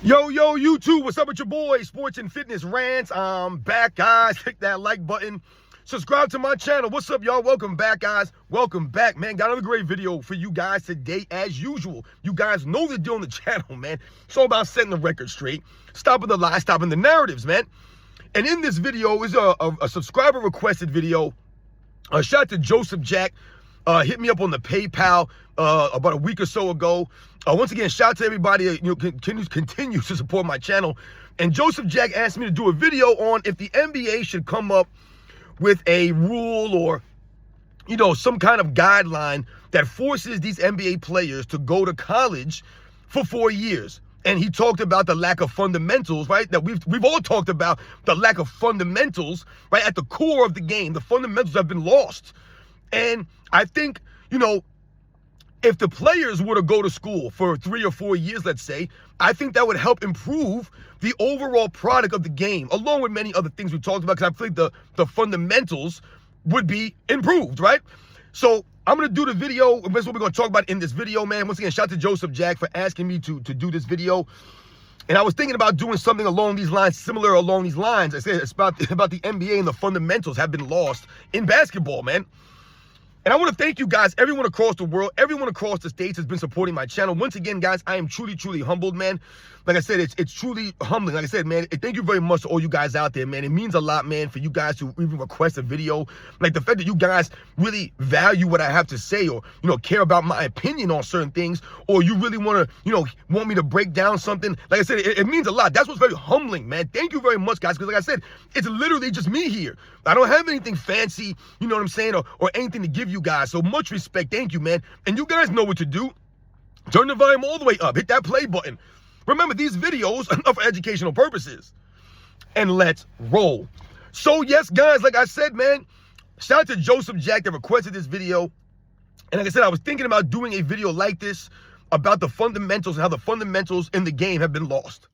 Yo, YouTube, what's up with your boy? Sports and Fitness Rants. I'm back, guys. Click that like button. Subscribe to my channel. What's up, y'all? Welcome back, guys. Welcome back, man. Got another great video for you guys today, as usual. You guys know the deal on the channel, man. It's all about setting the record straight, stopping the lies, stopping the narratives, man. And in this video is a subscriber-requested video. Shout out to Joseph Jack. Hit me up on the PayPal about a week or so ago. Once again, shout out to everybody continues to support my channel. And Joseph Jack asked me to do a video on if the NBA should come up with a rule or, some kind of guideline that forces these NBA players to go to college for 4 years. And he talked about the lack of fundamentals, right? That we've all talked about the lack of fundamentals, right? At the core of the game, the fundamentals have been lost. And I think, if the players were to go to school for 3 or 4 years, let's say, I think that would help improve the overall product of the game, along with many other things we talked about, because I feel like the fundamentals would be improved, right? So I'm going to do the video, and that's what we're going to talk about in this video, man. Once again, shout out to Joseph Jack for asking me to do this video. And I was thinking about doing something along these lines, similar along these lines. I said it's about the NBA and the fundamentals have been lost in basketball, man. And I want to thank you guys, everyone across the world, everyone across the states has been supporting my channel. Once again, guys, I am truly, truly humbled, man. Like I said, it's truly humbling. Like I said, man, thank you very much to all you guys out there, man. It means a lot, man, for you guys to even request a video. Like the fact that you guys really value what I have to say, or, care about my opinion on certain things, or you really want to, want me to break down something. Like I said, it means a lot. That's what's very humbling, man. Thank you very much, guys, because like I said, it's literally just me here. I don't have anything fancy, you know what I'm saying, or anything to give you guys. So much respect. Thank you, man. And you guys know what to do. Turn the volume all the way up. Hit that play button. Remember, these videos are for educational purposes. And let's roll. So, yes, guys, like I said, man, shout out to Joseph Jack that requested this video. And like I said, I was thinking about doing a video like this about the fundamentals and how the fundamentals in the game have been lost.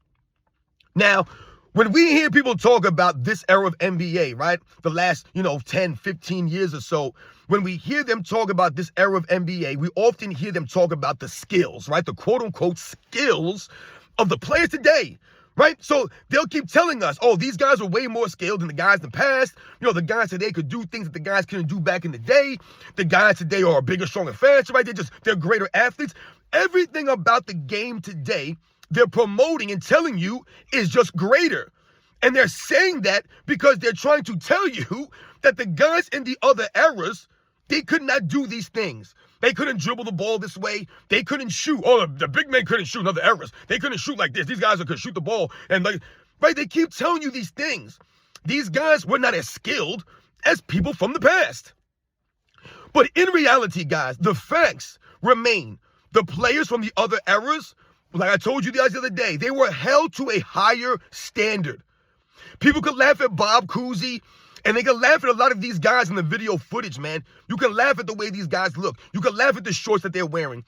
Now, when we hear people talk about this era of NBA, right, the last, 10, 15 years or so, when we hear them talk about this era of NBA, we often hear them talk about the skills, right, the quote-unquote skills of the players today, right? So they'll keep telling us, oh, these guys are way more skilled than the guys in the past. The guys today could do things that the guys couldn't do back in the day. The guys today are bigger, stronger, faster, right? They're greater athletes. Everything about the game today, they're promoting and telling you is just greater. And they're saying that because they're trying to tell you that the guys in the other eras, they could not do these things. They couldn't dribble the ball this way. They couldn't shoot. Oh, the big men couldn't shoot in other eras. They couldn't shoot like this. These guys could shoot the ball. And right, they keep telling you these things. These guys were not as skilled as people from the past. But in reality, guys, the facts remain. The players from the other eras, like I told you guys the other day, they were held to a higher standard. People could laugh at Bob Cousy, and they can laugh at a lot of these guys in the video footage, man. You can laugh at the way these guys look. You can laugh at the shorts that they're wearing.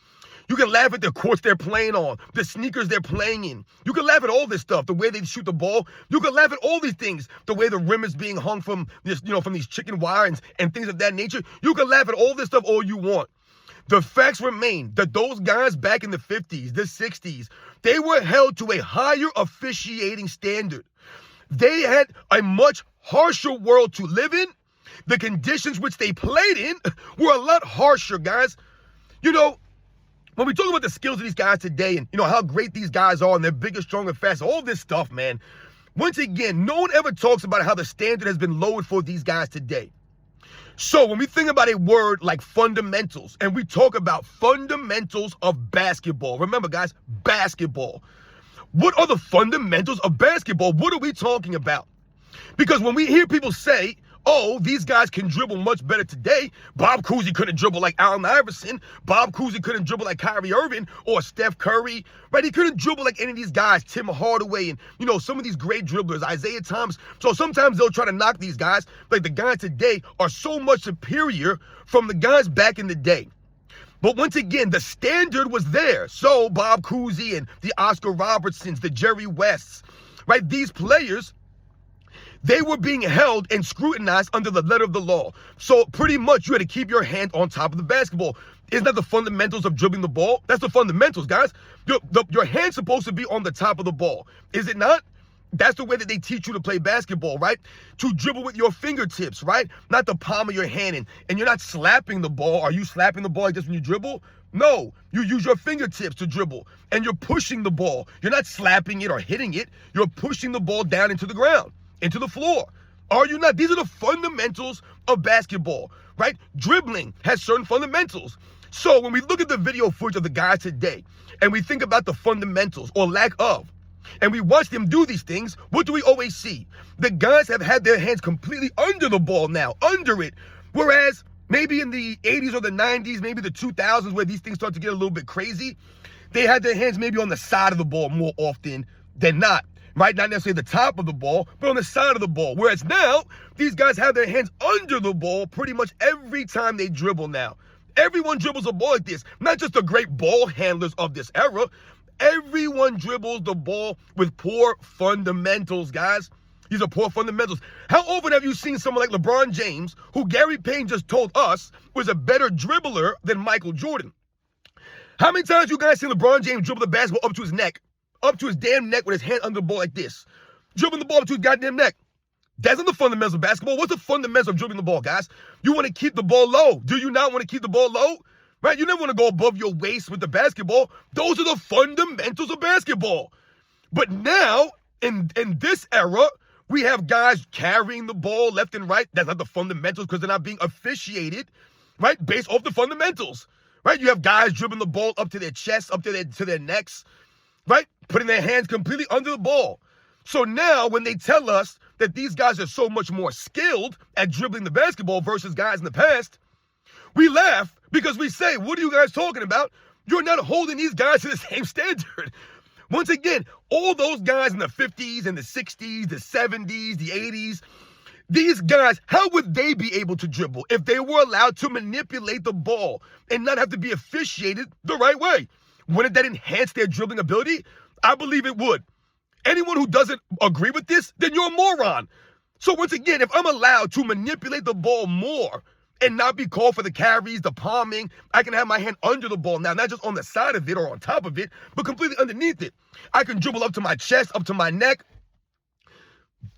You can laugh at the courts they're playing on, the sneakers they're playing in. You can laugh at all this stuff, the way they shoot the ball. You can laugh at all these things, the way the rim is being hung from this, from these chicken wires and things of that nature. You can laugh at all this stuff all you want. The facts remain that those guys back in the 50s, the 60s, they were held to a higher officiating standard. They had a much harsher world to live in. The conditions which they played in were a lot harsher, guys. When we talk about the skills of these guys today and, how great these guys are and they're bigger, stronger, faster, all this stuff, man. Once again, no one ever talks about how the standard has been lowered for these guys today. So when we think about a word like fundamentals and we talk about fundamentals of basketball, remember, guys, basketball. What are the fundamentals of basketball? What are we talking about? Because when we hear people say, oh, these guys can dribble much better today. Bob Cousy couldn't dribble like Allen Iverson. Bob Cousy couldn't dribble like Kyrie Irving or Steph Curry, right? He couldn't dribble like any of these guys, Tim Hardaway and, some of these great dribblers, Isaiah Thomas. So sometimes they'll try to knock these guys. Like the guys today are so much superior from the guys back in the day. But once again, the standard was there. So Bob Cousy and the Oscar Robertsons, the Jerry Wests, right? These players, They were being held and scrutinized under the letter of the law. So pretty much you had to keep your hand on top of the basketball. Isn't that the fundamentals of dribbling the ball? That's the fundamentals, guys. Your hand's supposed to be on the top of the ball. Is it not? That's the way that they teach you to play basketball, right? To dribble with your fingertips, right? Not the palm of your hand. And you're not slapping the ball. Are you slapping the ball like this when you dribble? No, you use your fingertips to dribble. And you're pushing the ball. You're not slapping it or hitting it. You're pushing the ball down into the ground, into the floor. Are you not? These are the fundamentals of basketball, right? Dribbling has certain fundamentals. So when we look at the video footage of the guys today, and we think about the fundamentals or lack of, and we watch them do these things, what do we always see? The guys have had their hands completely under the ball now, under it. Whereas maybe in the 80s or the 90s, maybe the 2000s, where these things start to get a little bit crazy, they had their hands maybe on the side of the ball more often than not, right? Not necessarily the top of the ball, but on the side of the ball. Whereas now, these guys have their hands under the ball pretty much every time they dribble now. Everyone dribbles a ball like this, not just the great ball handlers of this era. Everyone dribbles the ball with poor fundamentals, guys. These are poor fundamentals. How often have you seen someone like LeBron James, who Gary Payne just told us was a better dribbler than Michael Jordan? How many times you guys seen LeBron James dribble the basketball up to his neck, up to his damn neck with his hand under the ball like this? Dribbling the ball up to his goddamn neck. That's not the fundamentals of basketball. What's the fundamentals of dribbling the ball, guys? You want to keep the ball low. Do you not want to keep the ball low? Right? You never want to go above your waist with the basketball. Those are the fundamentals of basketball. But now, in this era, we have guys carrying the ball left and right. That's not the fundamentals because they're not being officiated, right? Based off the fundamentals, right? You have guys dribbling the ball up to their chests, up to their necks, right? Putting their hands completely under the ball. So now when they tell us that these guys are so much more skilled at dribbling the basketball versus guys in the past, we laugh because we say, what are you guys talking about? You're not holding these guys to the same standard. Once again, all those guys in the 50s and the 60s, the 70s, the 80s, these guys, how would they be able to dribble if they were allowed to manipulate the ball and not have to be officiated the right way? Wouldn't that enhance their dribbling ability? I believe it would. Anyone who doesn't agree with this, then you're a moron. So once again, if I'm allowed to manipulate the ball more and not be called for the carries, the palming, I can have my hand under the ball now, not just on the side of it or on top of it, but completely underneath it. I can dribble up to my chest, up to my neck.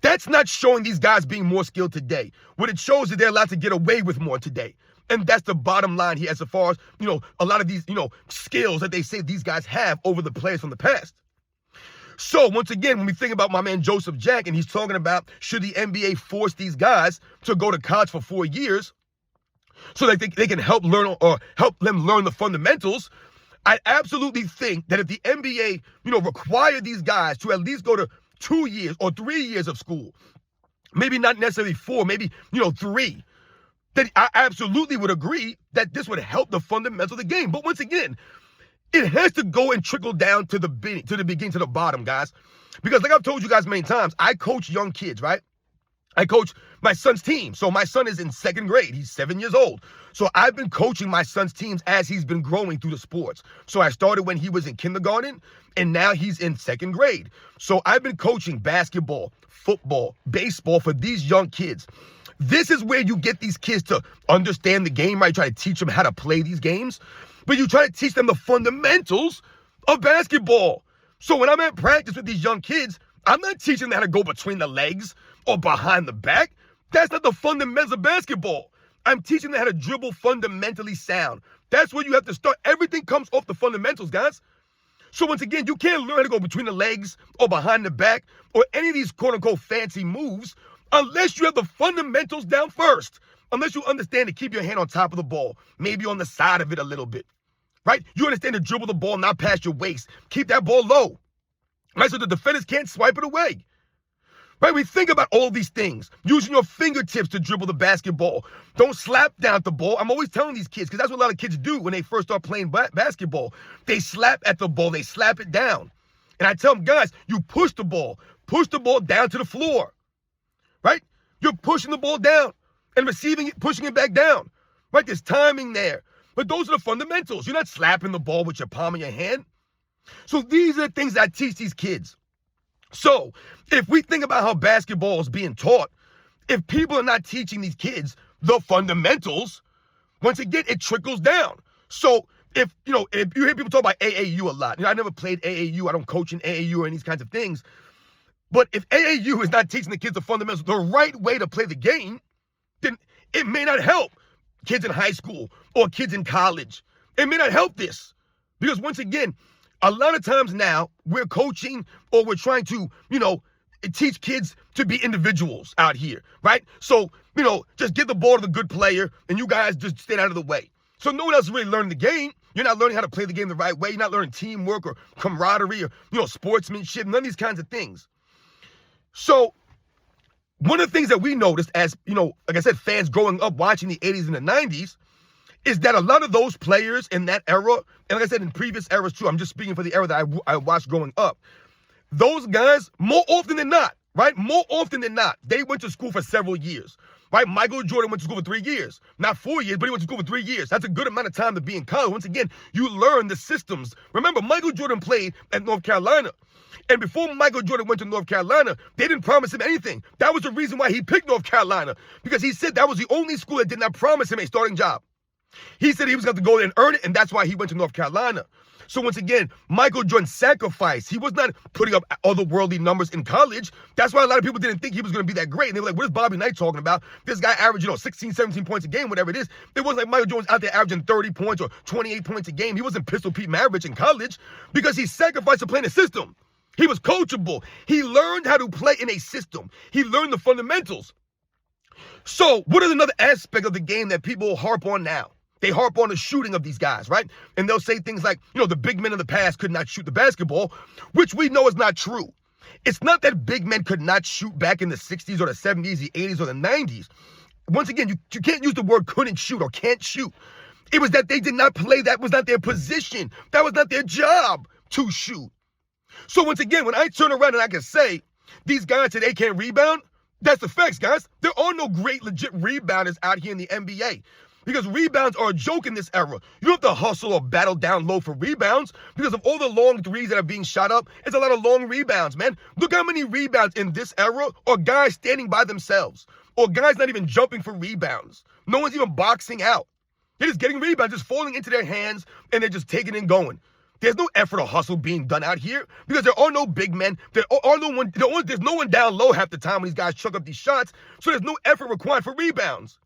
That's not showing these guys being more skilled today. What it shows is they're allowed to get away with more today. And that's the bottom line here as far as, a lot of these, skills that they say these guys have over the players from the past. So once again, when we think about my man Joseph Jack, and he's talking about should the NBA force these guys to go to college for 4 years so that they can help them learn the fundamentals, I absolutely think that if the NBA, require these guys to at least go to 2 years or 3 years of school, maybe not necessarily 4, maybe, 3, then I absolutely would agree that this would help the fundamentals of the game. But once again, it has to go and trickle down to the beginning, to the bottom, guys. Because like I've told you guys many times, I coach young kids, right? I coach my son's team. So my son is in 2nd grade. He's 7 years old. So I've been coaching my son's teams as he's been growing through the sports. So I started when he was in kindergarten, and now he's in 2nd grade. So I've been coaching basketball, football, baseball for these young kids. This is where you get these kids to understand the game, right? Try to teach them how to play these games. But you try to teach them the fundamentals of basketball. So when I'm at practice with these young kids, I'm not teaching them how to go between the legs or behind the back. That's not the fundamentals of basketball. I'm teaching them how to dribble fundamentally sound. That's where you have to start. Everything comes off the fundamentals, guys. So once again, you can't learn how to go between the legs or behind the back or any of these quote-unquote fancy moves unless you have the fundamentals down first. Unless you understand to keep your hand on top of the ball, maybe on the side of it a little bit, right? You understand to dribble the ball not past your waist. Keep that ball low, right? So the defenders can't swipe it away, right? We think about all these things. Using your fingertips to dribble the basketball. Don't slap down the ball. I'm always telling these kids, because that's what a lot of kids do when they first start playing basketball. They slap at the ball. They slap it down. And I tell them, guys, you push the ball down to the floor, right? You're pushing the ball down and receiving it, pushing it back down, right? There's timing there. But those are the fundamentals. You're not slapping the ball with your palm of your hand. So these are the things that I teach these kids. So if we think about how basketball is being taught, if people are not teaching these kids the fundamentals, once again, it trickles down. So if you hear people talk about AAU a lot, I never played AAU. I don't coach in AAU or any of these kinds of things. But if AAU is not teaching the kids the fundamentals, the right way to play the game, then it may not help kids in high school or kids in college. It may not help this. Because once again, a lot of times now we're coaching or we're trying to, teach kids to be individuals out here, right? So, just get the ball to the good player and you guys just stay out of the way. So no one else is really learning the game. You're not learning how to play the game the right way. You're not learning teamwork or camaraderie or, sportsmanship, none of these kinds of things. So one of the things that we noticed as, like I said, fans growing up watching the 80s and the 90s is that a lot of those players in that era, and like I said, in previous eras too, I'm just speaking for the era that I watched growing up, those guys, more often than not, right? More often than not, they went to school for several years, right? Michael Jordan went to school for 3 years. Not 4 years, but he went to school for 3 years. That's a good amount of time to be in college. Once again, you learn the systems. Remember, Michael Jordan played at North Carolina. And before Michael Jordan went to North Carolina, they didn't promise him anything. That was the reason why he picked North Carolina, because he said that was the only school that did not promise him a starting job. He said he was going to go there and earn it, and that's why he went to North Carolina. So once again, Michael Jordan sacrificed. He was not putting up otherworldly numbers in college. That's why a lot of people didn't think he was going to be that great. And they were like, what is Bobby Knight talking about? This guy averaged, 16, 17 points a game, whatever it is. It wasn't like Michael Jordan's out there averaging 30 points or 28 points a game. He wasn't Pistol Pete Maravich in college because he sacrificed to play in a system. He was coachable. He learned how to play in a system. He learned the fundamentals. So what is another aspect of the game that people harp on now? They harp on the shooting of these guys, right? And they'll say things like, the big men of the past could not shoot the basketball, which we know is not true. It's not that big men could not shoot back in the 60s or the 70s, the 80s, or the 90s. Once again, you can't use the word couldn't shoot or can't shoot. It was that they did not play. That was not their position. That was not their job to shoot. So once again, when I turn around and I can say, these guys today can't rebound, that's the facts, guys. There are no great legit rebounders out here in the NBA. Because rebounds are a joke in this era. You don't have to hustle or battle down low for rebounds because of all the long threes that are being shot up. It's a lot of long rebounds, man. Look how many rebounds in this era are guys standing by themselves or guys not even jumping for rebounds. No one's even boxing out. They're just getting rebounds, just falling into their hands, and they're just taking and going. There's no effort or hustle being done out here because there are no big men. There's no one down low half the time when these guys chuck up these shots. So there's no effort required for rebounds.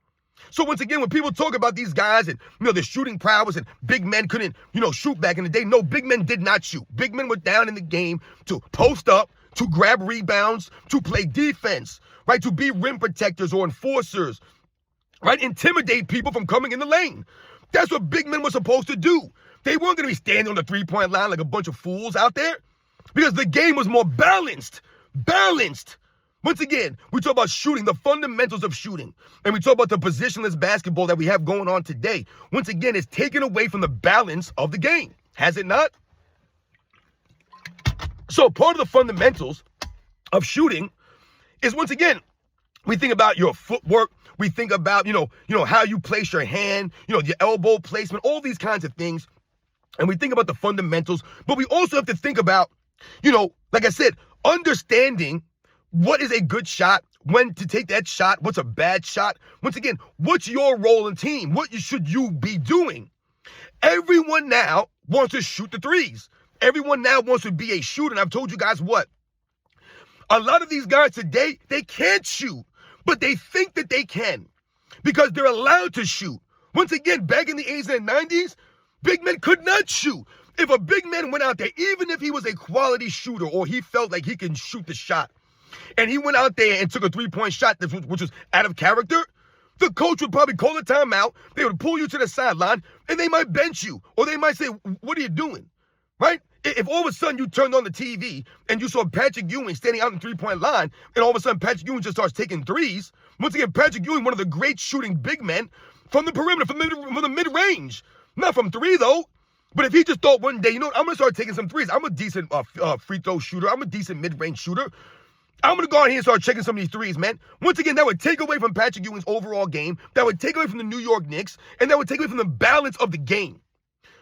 So once again, when people talk about these guys and, the shooting prowess and big men couldn't, shoot back in the day, no, big men did not shoot. Big men were down in the game to post up, to grab rebounds, to play defense, right? To be rim protectors or enforcers, right? Intimidate people from coming in the lane. That's what big men were supposed to do. They weren't going to be standing on the three-point line like a bunch of fools out there because the game was more balanced. Once again, we talk about shooting, the fundamentals of shooting, and we talk about the positionless basketball that we have going on today. Once again, it's taken away from the balance of the game. Has it not? So part of the fundamentals of shooting is, once again, we think about your footwork. We think about, how you place your hand, your elbow placement, all these kinds of things. And we think about the fundamentals, but we also have to think about, like I said, understanding what is a good shot, when to take that shot, what's a bad shot. Once again, what's your role in team? What should you be doing? Everyone now wants to shoot the threes. Everyone now wants to be a shooter. And I've told you guys what? A lot of these guys today, they can't shoot, but they think that they can because they're allowed to shoot. Once again, back in the 80s and 90s, big men could not shoot. If a big man went out there, even if he was a quality shooter or he felt like he can shoot the shot, and he went out there and took a three-point shot, which was out of character, the coach would probably call a timeout. They would pull you to the sideline, and they might bench you. Or they might say, what are you doing? Right? If all of a sudden you turned on the TV and you saw Patrick Ewing standing out in the three-point line, and all of a sudden Patrick Ewing just starts taking threes, once again, Patrick Ewing, one of the great shooting big men from the perimeter, from the mid-range. Not from three, though. But if he just thought one day, I'm going to start taking some threes. I'm a decent free throw shooter. I'm a decent mid-range shooter. I'm going to go out here and start checking some of these threes, man. Once again, that would take away from Patrick Ewing's overall game. That would take away from the New York Knicks. And that would take away from the balance of the game.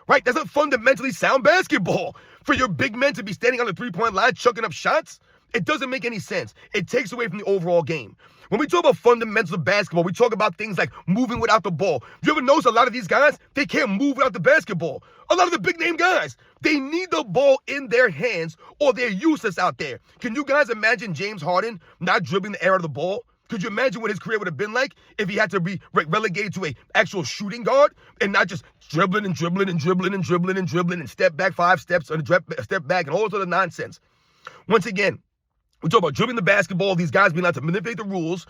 Right? That's not fundamentally sound basketball for your big men to be standing on the three-point line chucking up shots. It doesn't make any sense. It takes away from the overall game. When we talk about fundamentals of basketball, we talk about things like moving without the ball. You ever notice a lot of these guys, they can't move without the basketball. A lot of the big name guys, they need the ball in their hands or they're useless out there. Can you guys imagine James Harden not dribbling the air out of the ball? Could you imagine what his career would have been like if he had to be relegated to an actual shooting guard and not just dribbling and step back 5 steps and step back and all this other nonsense? Once again, we talk about dribbling the basketball, these guys being able to manipulate the rules.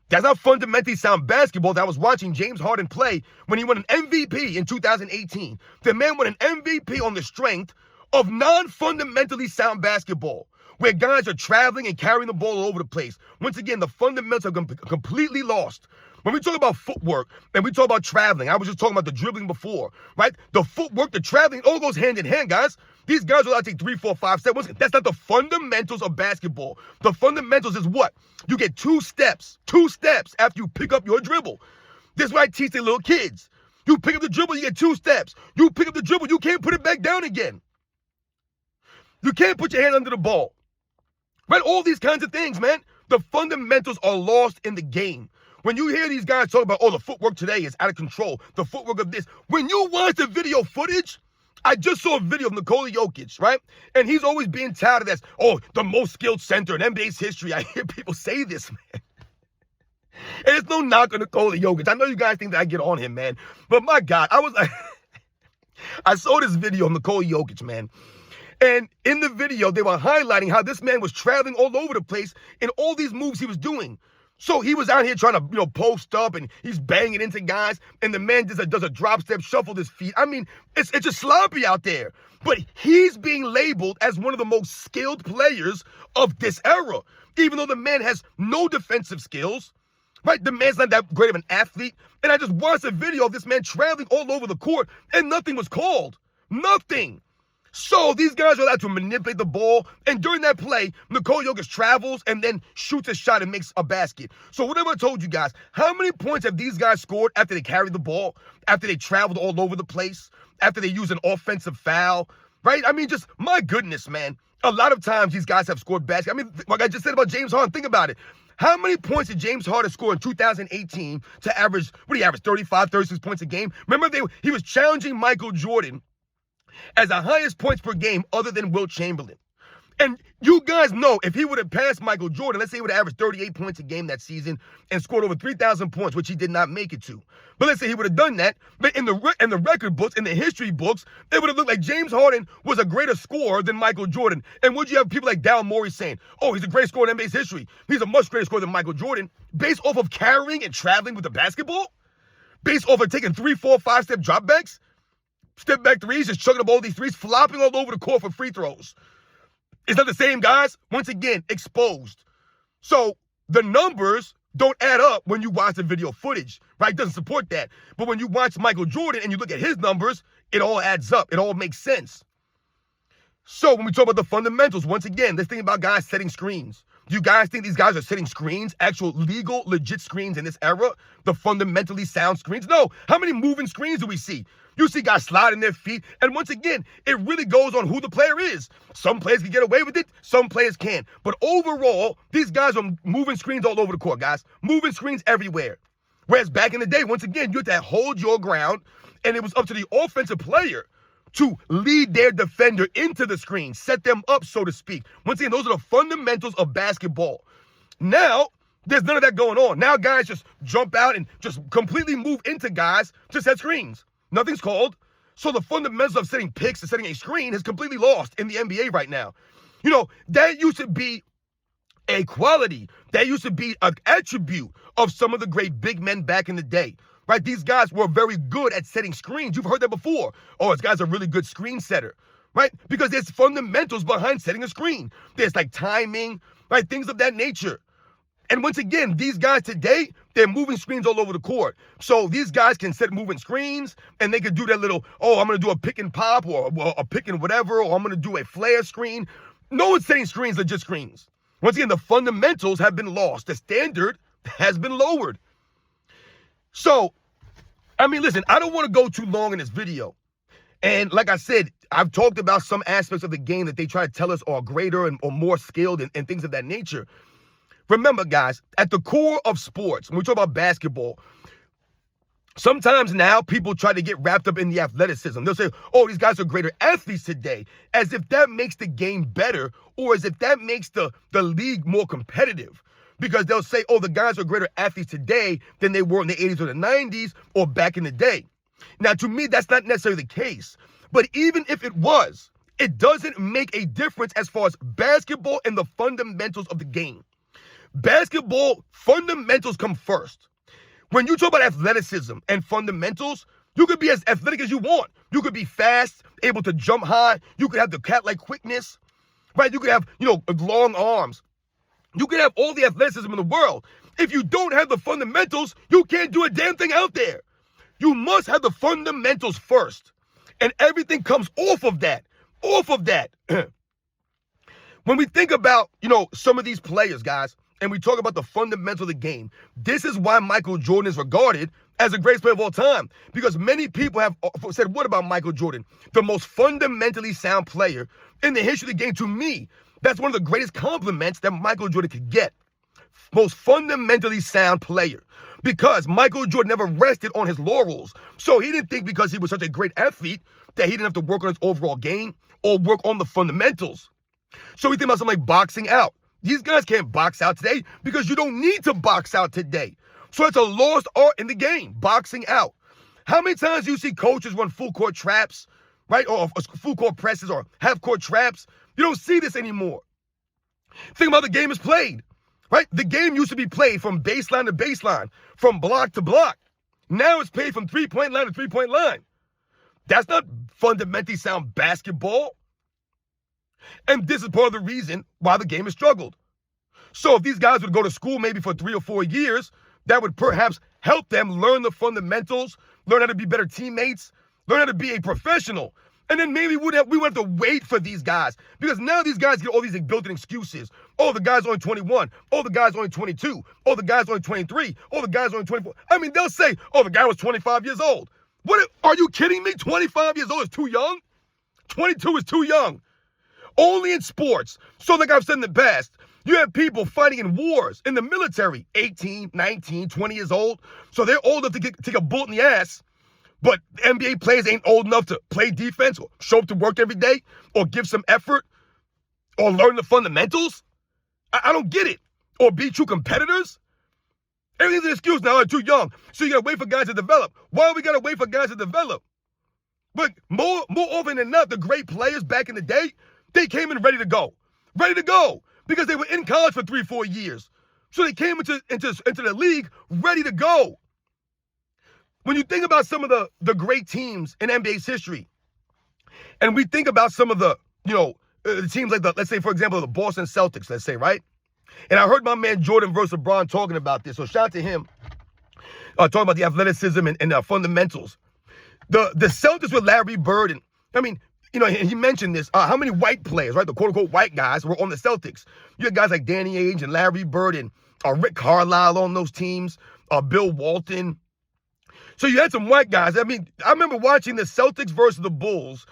That's not fundamentally sound basketball that I was watching James Harden play when he won an MVP in 2018. The man won an MVP on the strength of non-fundamentally sound basketball, where guys are traveling and carrying the ball all over the place. Once again, the fundamentals are completely lost. When we talk about footwork and we talk about traveling, I was just talking about the dribbling before, right? The footwork, the traveling, all goes hand in hand, guys. These guys are allowed to take 3, 4, 5 steps. That's not the fundamentals of basketball. The fundamentals is what? You get 2 steps after you pick up your dribble. This is what I teach the little kids. You pick up the dribble, you get 2 steps. You pick up the dribble, you can't put it back down again. You can't put your hand under the ball. Right? All these kinds of things, man. The fundamentals are lost in the game. When you hear these guys talk about, oh, the footwork today is out of control, the footwork of this. When you watch the video footage, I just saw a video of Nikola Jokic, right? And he's always being touted as, oh, the most skilled center in NBA's history. I hear people say this, man. And it's no knock on Nikola Jokic. I know you guys think that I get on him, man. But my God, I saw this video of Nikola Jokic, man. And in the video, they were highlighting how this man was traveling all over the place in all these moves he was doing. So he was out here trying to, post up and he's banging into guys. And the man does a drop step, shuffled his feet. I mean, it's just sloppy out there. But he's being labeled as one of the most skilled players of this era, even though the man has no defensive skills. Right? The man's not that great of an athlete. And I just watched a video of this man traveling all over the court and nothing was called. Nothing. So these guys are allowed to manipulate the ball. And during that play, Nikola Jokic travels and then shoots a shot and makes a basket. So whatever I told you guys, how many points have these guys scored after they carried the ball, after they traveled all over the place, after they used an offensive foul, right? I mean, just my goodness, man. A lot of times these guys have scored baskets. I mean, like I just said about James Harden, think about it. How many points did James Harden score in 2018 to average, 35, 36 points a game? Remember, he was challenging Michael Jordan as the highest points per game other than Wilt Chamberlain. And you guys know if he would have passed Michael Jordan, let's say he would have averaged 38 points a game that season and scored over 3,000 points, which he did not make it to. But let's say he would have done that. But in the record books, in the history books, it would have looked like James Harden was a greater scorer than Michael Jordan. And would you have people like Daryl Morey saying, oh, he's a great scorer in NBA's history. He's a much greater scorer than Michael Jordan, based off of carrying and traveling with the basketball? Based off of taking 3, 4, 5 step dropbacks? Step back threes, just chugging up all these threes, flopping all over the court for free throws. Is that the same, guys? Once again, exposed. So the numbers don't add up when you watch the video footage, right? It doesn't support that. But when you watch Michael Jordan and you look at his numbers, it all adds up. It all makes sense. So when we talk about the fundamentals, once again, let's think about guys setting screens. Do you guys think these guys are setting screens, actual legal, legit screens in this era? The fundamentally sound screens? No. How many moving screens do we see? You see guys sliding their feet. And once again, it really goes on who the player is. Some players can get away with it. Some players can't. But overall, these guys are moving screens all over the court, guys. Moving screens everywhere. Whereas back in the day, once again, you had to hold your ground. And it was up to the offensive player to lead their defender into the screen, set them up, so to speak. Once again, those are the fundamentals of basketball. Now, there's none of that going on. Now guys just jump out and just completely move into guys to set screens. Nothing's called. So the fundamentals of setting picks and setting a screen is completely lost in the NBA right now. That used to be a quality. That used to be an attribute of some of the great big men back in the day. Right? These guys were very good at setting screens. You've heard that before. Oh, this guy's a really good screen setter. Right? Because there's fundamentals behind setting a screen. There's like timing, right? Things of that nature. And once again, these guys today, they're moving screens all over the court. So these guys can set moving screens and they can do that little, oh, I'm going to do a pick and pop or a pick and whatever, or I'm going to do a flare screen. No one's setting screens, legit screens. Once again, the fundamentals have been lost. The standard has been lowered. So, I mean, listen, I don't want to go too long in this video. And like I said, I've talked about some aspects of the game that they try to tell us are greater or more skilled and things of that nature. Remember, guys, at the core of sports, when we talk about basketball, sometimes now people try to get wrapped up in the athleticism. They'll say, oh, these guys are greater athletes today, as if that makes the game better or as if that makes the league more competitive. Because they'll say, oh, the guys are greater athletes today than they were in the 80s or the 90s or back in the day. Now, to me, that's not necessarily the case. But even if it was, it doesn't make a difference as far as basketball and the fundamentals of the game. Basketball fundamentals come first. When you talk about athleticism and fundamentals, you could be as athletic as you want. You could be fast, able to jump high. You could have the cat-like quickness, right? You could have, long arms. You could have all the athleticism in the world. If you don't have the fundamentals, you can't do a damn thing out there. You must have the fundamentals first. And everything comes off of that. When we think about, some of these players, guys, and we talk about the fundamentals of the game, this is why Michael Jordan is regarded as the greatest player of all time. Because many people have said, what about Michael Jordan? The most fundamentally sound player in the history of the game. To me, that's one of the greatest compliments that Michael Jordan could get. Most fundamentally sound player. Because Michael Jordan never rested on his laurels. So he didn't think because he was such a great athlete that he didn't have to work on his overall game or work on the fundamentals. So we think about something like boxing out. These guys can't box out today because you don't need to box out today. So it's a lost art in the game, boxing out. How many times do you see coaches run full court traps, right? Or full court presses or half court traps? You don't see this anymore. Think about the game is played, right? The game used to be played from baseline to baseline, from block to block. Now it's played from three-point line to three-point line. That's not fundamentally sound basketball. And this is part of the reason why the game has struggled. So if these guys would go to school maybe for 3 or 4 years, that would perhaps help them learn the fundamentals, learn how to be better teammates, learn how to be a professional. And then maybe we wouldn't have to wait for these guys. Because now these guys get all these built-in excuses. Oh, the guy's only 21. Oh, the guy's only 22. Oh, the guy's only 23. Oh, the guy's only 24. I mean, they'll say, oh, the guy was 25 years old. What? Are you kidding me? 25 years old is too young? 22 is too young. Only in sports. So like I've said in the past, you have people fighting in wars in the military, 18, 19, 20 years old. So they're old enough to take a bullet in the ass. But NBA players ain't old enough to play defense or show up to work every day or give some effort or learn the fundamentals. I don't get it. Or be true competitors. Everything's an excuse now. They're too young. So you got to wait for guys to develop. Why do we got to wait for guys to develop? But more often than not, the great players back in the day, they came in ready to go. Ready to go. Because they were in college for 3-4 years. So they came into the league ready to go. When you think about some of the great teams in NBA's history, and we think about some of the teams like let's say, for example, the Boston Celtics, let's say, right? And I heard my man Jordan versus LeBron talking about this. So shout out to him, talking about the athleticism and fundamentals. The Celtics with Larry Bird, and I mean, he mentioned this. How many white players, right? The quote-unquote white guys were on the Celtics. You had guys like Danny Ainge and Larry Bird and Rick Carlisle on those teams, Bill Walton. So you had some white guys. I mean, I remember watching the Celtics versus the Bulls,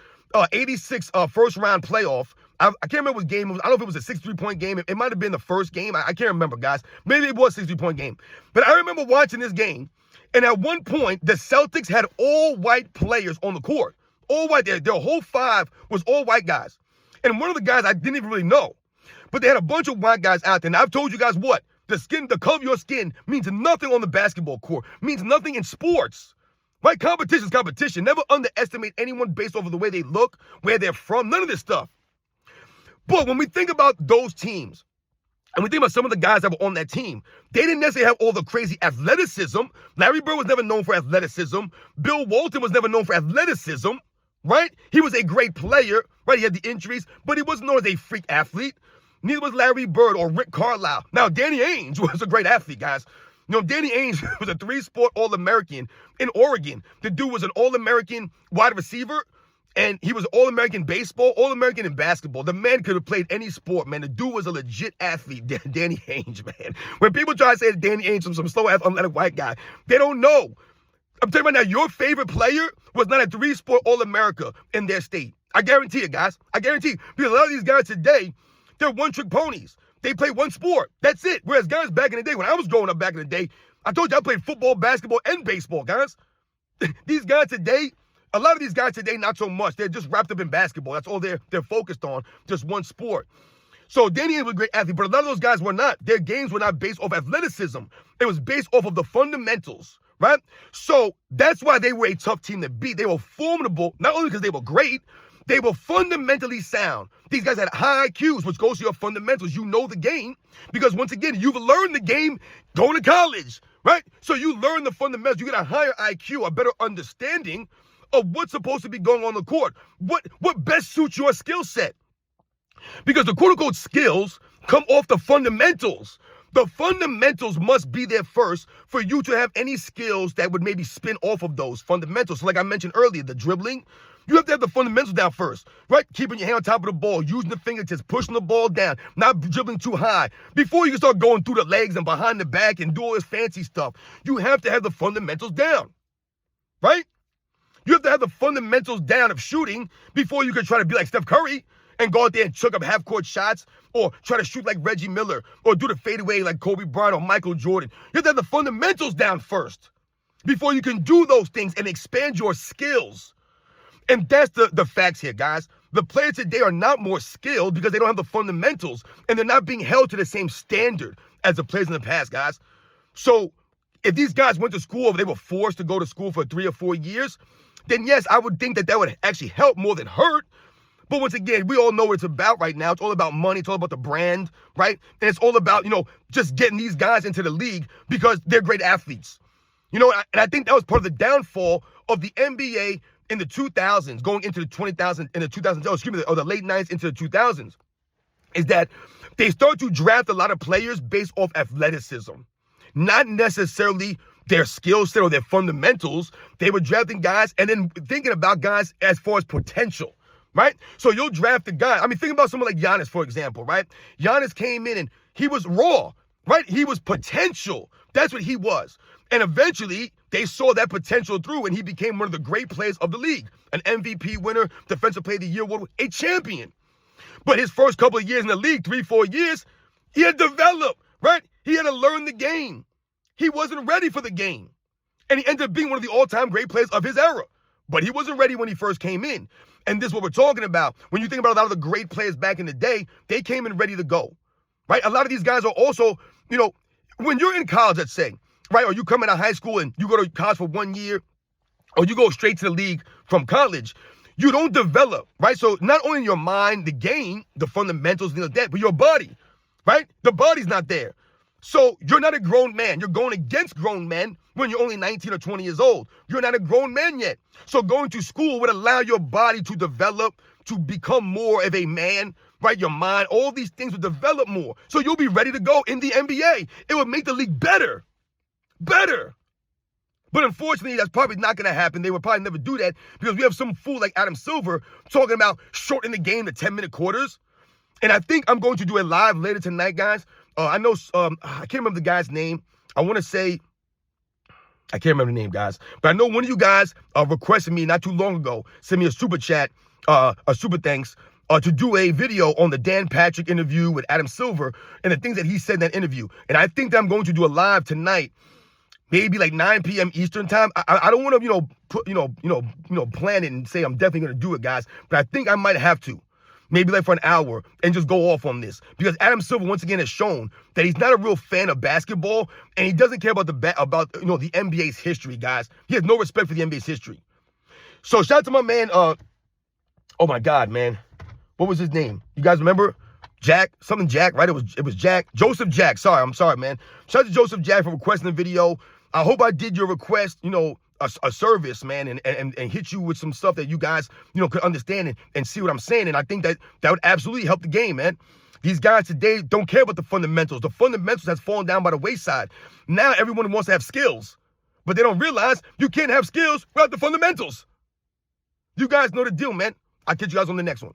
86 first-round playoff. I can't remember what game it was. I don't know if it was a 63-point game. It might have been the first game. I can't remember, guys. Maybe it was a 63-point game. But I remember watching this game, and at one point, the Celtics had all white players on the court. All white. Their whole five was all white guys. And one of the guys I didn't even really know. But they had a bunch of white guys out there. And I've told you guys what? The color of your skin means nothing on the basketball court. Means nothing in sports. Right? Competition is competition. Never underestimate anyone based off of the way they look, where they're from. None of this stuff. But when we think about those teams, and we think about some of the guys that were on that team, they didn't necessarily have all the crazy athleticism. Larry Bird was never known for athleticism. Bill Walton was never known for athleticism. Right? He was a great player. Right? He had the injuries, but he wasn't known as a freak athlete. Neither was Larry Bird or Rick Carlisle. Now, Danny Ainge was a great athlete, guys. Danny Ainge was a 3-sport All-American in Oregon. The dude was an All-American wide receiver, and he was All-American baseball, All-American in basketball. The man could have played any sport, man. The dude was a legit athlete, Danny Ainge, man. When people try to say that Danny Ainge was some slow-ass, unathletic white guy, they don't know. I'm telling you right now, your favorite player was not a 3-sport All-America in their state. I guarantee it, guys. I guarantee it. Because a lot of these guys today, they're one-trick ponies. They play one sport. That's it. Whereas guys back in the day, when I was growing up back in the day, I told you I played football, basketball, and baseball, guys. These guys today, a lot of these guys today, not so much. They're just wrapped up in basketball. That's all they're focused on, just one sport. So Danny was a great athlete, but a lot of those guys were not. Their games were not based off athleticism. It was based off of the fundamentals, right? So that's why they were a tough team to beat. They were formidable, not only because they were great, they were fundamentally sound. These guys had high IQs, which goes to your fundamentals. You know the game because, once again, you've learned the game going to college, right? So you learn the fundamentals. You get a higher IQ, a better understanding of what's supposed to be going on the court. What best suits your skill set? Because the quote-unquote skills come off the fundamentals. The fundamentals must be there first for you to have any skills that would maybe spin off of those fundamentals. So like I mentioned earlier, the dribbling, you have to have the fundamentals down first, right? Keeping your hand on top of the ball, using the fingertips, pushing the ball down, not dribbling too high. Before you can start going through the legs and behind the back and do all this fancy stuff, you have to have the fundamentals down, right? You have to have the fundamentals down of shooting before you can try to be like Steph Curry and go out there and chuck up half-court shots or try to shoot like Reggie Miller or do the fadeaway like Kobe Bryant or Michael Jordan. You have to have the fundamentals down first before you can do those things and expand your skills. And that's the facts here, guys. The players today are not more skilled because they don't have the fundamentals and they're not being held to the same standard as the players in the past, guys. So if these guys went to school or they were forced to go to school for 3 or 4 years, then yes, I would think that would actually help more than hurt. But once again, we all know what it's about right now. It's all about money. It's all about the brand, right? And it's all about, just getting these guys into the league because they're great athletes. And I think that was part of the downfall of the NBA in the 2000s, going into the 2000s, in the 2000s, or the late 90s into the 2000s, is that they start to draft a lot of players based off athleticism, not necessarily their skill set or their fundamentals. They were drafting guys and then thinking about guys as far as potential. Right? So you'll draft a guy. I mean, think about someone like Giannis, for example, right? Giannis came in and he was raw, right? He was potential. That's what he was. And eventually, they saw that potential through and he became one of the great players of the league. An MVP winner, Defensive Player of the Year award, a champion. But his first couple of years in the league, 3-4 years, he had developed, right? He had to learn the game. He wasn't ready for the game. And he ended up being one of the all-time great players of his era. But he wasn't ready when he first came in. And this is what we're talking about. When you think about a lot of the great players back in the day, they came in ready to go, right? A lot of these guys are also, when you're in college, let's say, right, or you come out of high school and you go to college for 1 year, or you go straight to the league from college, you don't develop, right? So not only in your mind, the game, the fundamentals, things like that, but your body, right? The body's not there. So you're not a grown man. You're going against grown men when you're only 19 or 20 years old. You're not a grown man yet. So going to school would allow your body to develop, to become more of a man, right? Your mind, all these things would develop more. So you'll be ready to go in the NBA. It would make the league better. Better. But unfortunately, that's probably not going to happen. They would probably never do that because we have some fool like Adam Silver talking about shortening the game to 10-minute quarters. And I think I'm going to do a live later tonight, guys. I know, I can't remember the guy's name. I want to say, I can't remember the name, guys. But I know one of you guys requested me not too long ago, send me a super chat, a super thanks, to do a video on the Dan Patrick interview with Adam Silver and the things that he said in that interview. And I think that I'm going to do a live tonight, maybe like 9 p.m. Eastern time. I don't want to, plan it and say I'm definitely going to do it, guys. But I think I might have to. Maybe like for an hour and just go off on this. Because Adam Silver, once again, has shown that he's not a real fan of basketball and he doesn't care about the NBA's history, guys. He has no respect for the NBA's history. So shout out to my man, oh my God, man. What was his name? You guys remember? Jack, right? It was Jack. Joseph Jack. I'm sorry, man. Shout out to Joseph Jack for requesting the video. I hope I did your request, a service, man, and hit you with some stuff that you guys, could understand and see what I'm saying. And I think that would absolutely help the game, man. These guys today don't care about the fundamentals. The fundamentals has fallen down by the wayside. Now everyone wants to have skills, but they don't realize you can't have skills without the fundamentals. You guys know the deal, man. I'll catch you guys on the next one.